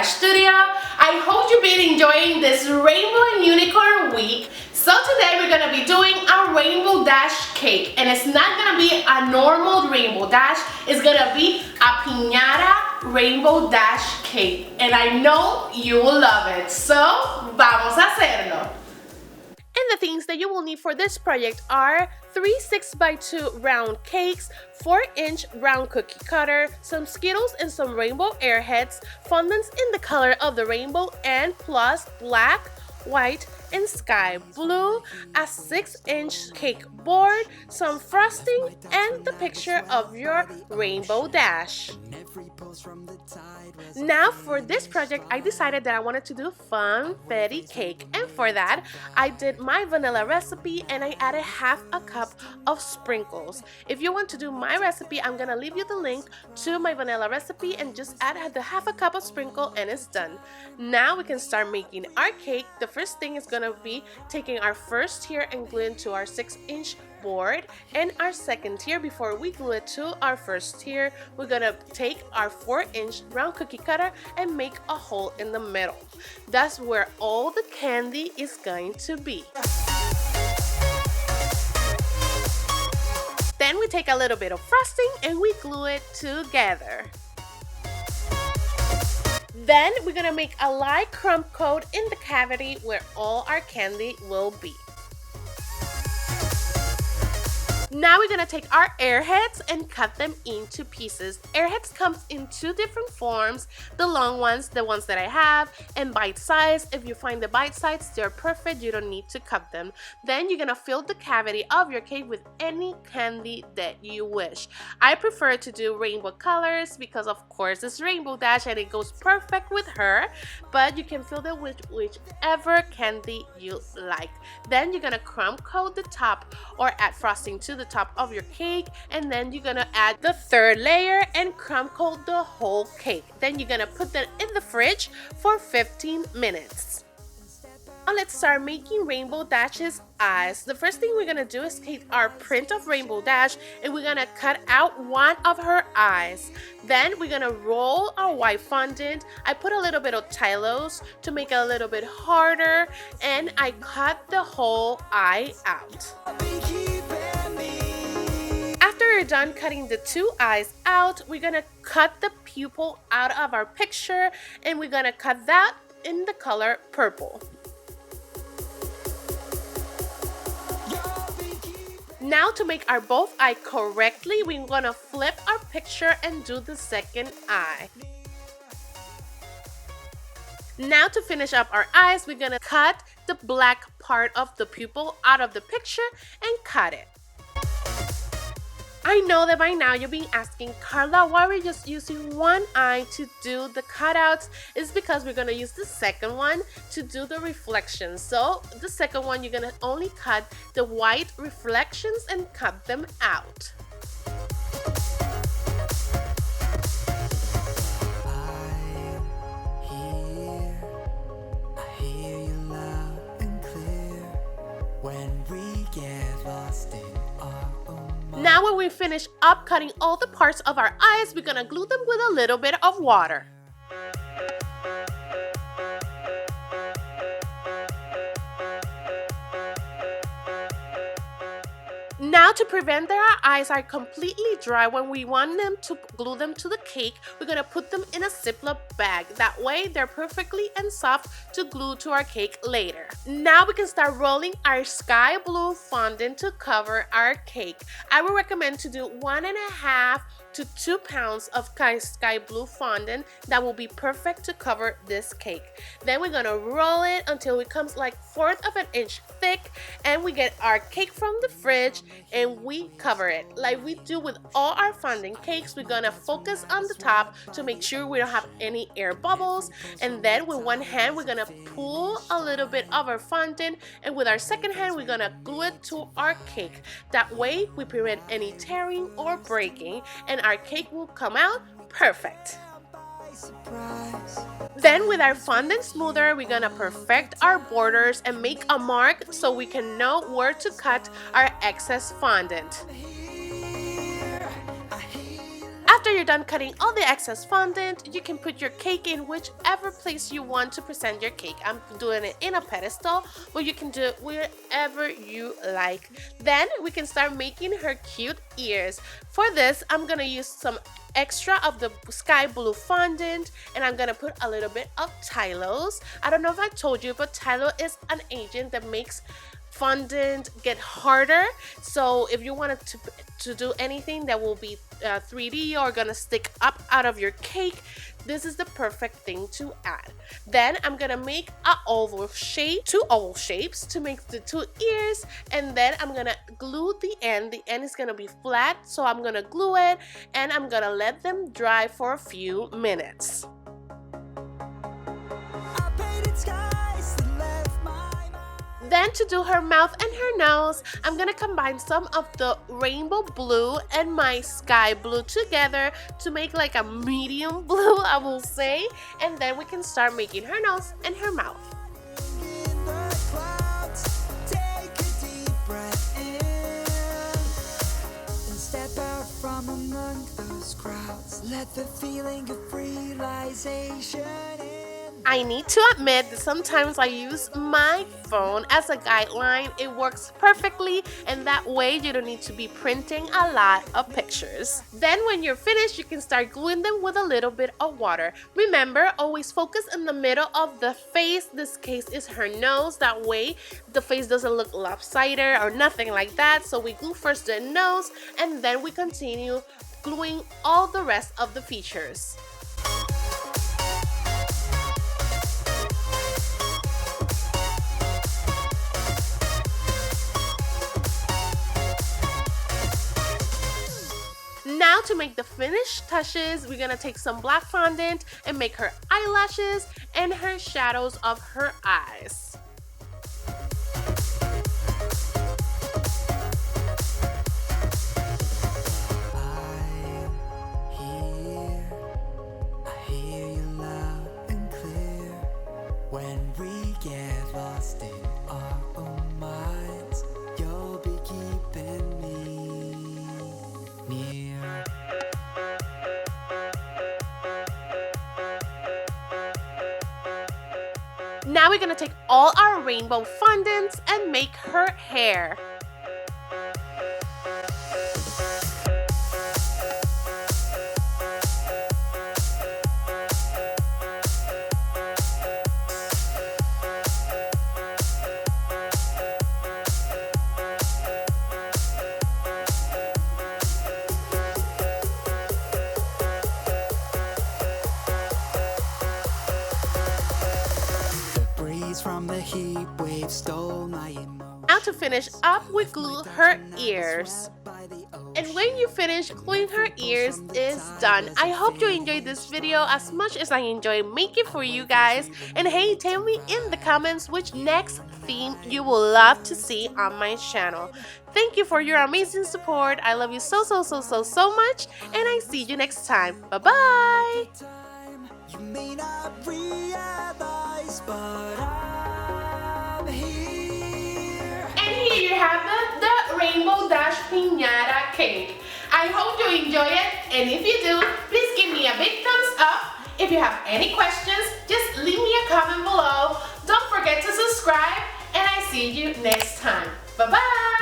Dash Studio. I hope you've been enjoying this Rainbow and Unicorn week. So today we're going to be doing a Rainbow Dash cake, and it's not going to be a normal Rainbow Dash, it's going to be a Piñata Rainbow Dash cake, and I know you will love it. So vamos a hacerlo. And the things that you will need for this project are 3 6x2 round cakes, 4-inch round cookie cutter, some Skittles and some rainbow airheads, fondants in the color of the rainbow, and plus black, white, and sky blue, a 6-inch cake board, some frosting, and the picture of your Rainbow Dash. Now for this project, I decided that I wanted to do funfetti cake, and for that, I did my vanilla recipe and I added half a cup of sprinkles. If you want to do my recipe, I'm gonna leave you the link to my vanilla recipe and just add the half a cup of sprinkle and it's done. Now we can start making our cake. The first thing is gonna be taking our first tier and gluing to our 6-inch board, and our second tier, before we glue it to our first tier, we're gonna take our 4-inch round cookie cutter and make a hole in the middle. That's where all the candy is going to be. Then we take a little bit of frosting and we glue it together. Then we're gonna make a light crumb coat in the cavity where all our candy will be. Now we're gonna take our airheads and cut them into pieces. Airheads comes in 2 different forms, the long ones, the ones that I have, and bite size. If you find the bite size, they're perfect, you don't need to cut them. Then you're gonna fill the cavity of your cake with any candy that you wish. I prefer to do rainbow colors because of course it's Rainbow Dash and it goes perfect with her, but you can fill them with whichever candy you like. Then you're gonna crumb coat the top or add frosting to the top of your cake, and then you're gonna add the third layer and crumb coat the whole cake. Then you're gonna put that in the fridge for 15 minutes. Now let's start making Rainbow Dash's eyes. The first thing we're gonna do is take our print of Rainbow Dash and we're gonna cut out one of her eyes. Then we're gonna roll our white fondant. I put a little bit of Tylose to make it a little bit harder, and I cut the whole eye out. After you're done cutting the 2 eyes out, we're gonna cut the pupil out of our picture and we're gonna cut that in the color purple. Now to make our both eye correctly, we're gonna flip our picture and do the second eye. Now to finish up our eyes, we're gonna cut the black part of the pupil out of the picture and cut it. I know that by now you're being asking, Carla, why are we just using one eye to do the cutouts? It's because we're going to use the second one to do the reflections. So the second one, you're going to only cut the white reflections and cut them out. I hear you loud and clear when we get lost in our own. Now when we finish up cutting all the parts of our eyes, we're gonna glue them with a little bit of water. Now to prevent that our eyes are completely dry when we want them to glue them to the cake, we're gonna put them in a Ziploc bag. That way they're perfectly and soft to glue to our cake later. Now we can start rolling our sky blue fondant to cover our cake. I would recommend to do 1.5 to 2 pounds of sky blue fondant. That will be perfect to cover this cake. Then we're gonna roll it until it comes like 1/4 of an inch thick, and we get our cake from the fridge and we cover it. Like we do with all our fondant cakes, we're gonna focus on the top to make sure we don't have any air bubbles, and then with one hand we're gonna pull a little bit of our fondant, and with our second hand we're gonna glue it to our cake. That way we prevent any tearing or breaking, and our cake will come out perfect. Then with our fondant smoother, we're gonna perfect our borders and make a mark so we can know where to cut our excess fondant. After you're done cutting all the excess fondant, you can put your cake in whichever place you want to present your cake. I'm doing it in a pedestal, but you can do it wherever you like. Then we can start making her cute ears. For this, I'm gonna use some extra of the sky blue fondant, and I'm gonna put a little bit of Tylose. I don't know if I told you, but Tylose is an agent that makes fondant get harder. So if you wanted to do anything that will be 3D or gonna stick up out of your cake, this is the perfect thing to add. Then I'm gonna make a oval shape, 2 oval shapes to make the 2 ears, and then I'm gonna glue the end. The end is gonna be flat, so I'm gonna glue it, and I'm gonna let them dry for a few minutes. Then to do her mouth and her nose, I'm gonna combine some of the rainbow blue and my sky blue together to make like a medium blue, I will say. And then we can start making her nose and her mouth. From among those crowds, let the feeling of realization I need to admit that sometimes I use my phone as a guideline. It works perfectly, and that way you don't need to be printing a lot of pictures. Then when you're finished, you can start gluing them with a little bit of water. Remember, always focus in the middle of the face. This case is her nose. That way the face doesn't look lopsided or nothing like that. So we glue first the nose, and then we continue gluing all the rest of the features. Now to make the finished touches, we're gonna take some black fondant and make her eyelashes and her shadows of her eyes. I hear you loud and clear when we get lost in our own minds. You'll be keeping me near. Now we're gonna take all our rainbow fondants and make her hair. From the heat wave stole my emotion. Now to finish up, we glue her ears. And when you finish gluing her ears, is done. I hope you enjoyed this video as much as I enjoyed making for you guys. And hey, tell me in the comments which next theme you will love to see on my channel. Thank you for your amazing support. I love you so much, and I see you next time. Bye bye. You may not realize, but I'm here. And here you have the Rainbow Dash Piñata cake. I hope you enjoy it, and if you do, please give me a big thumbs up. If you have any questions, just leave me a comment below. Don't forget to subscribe, and I see you next time. Bye bye.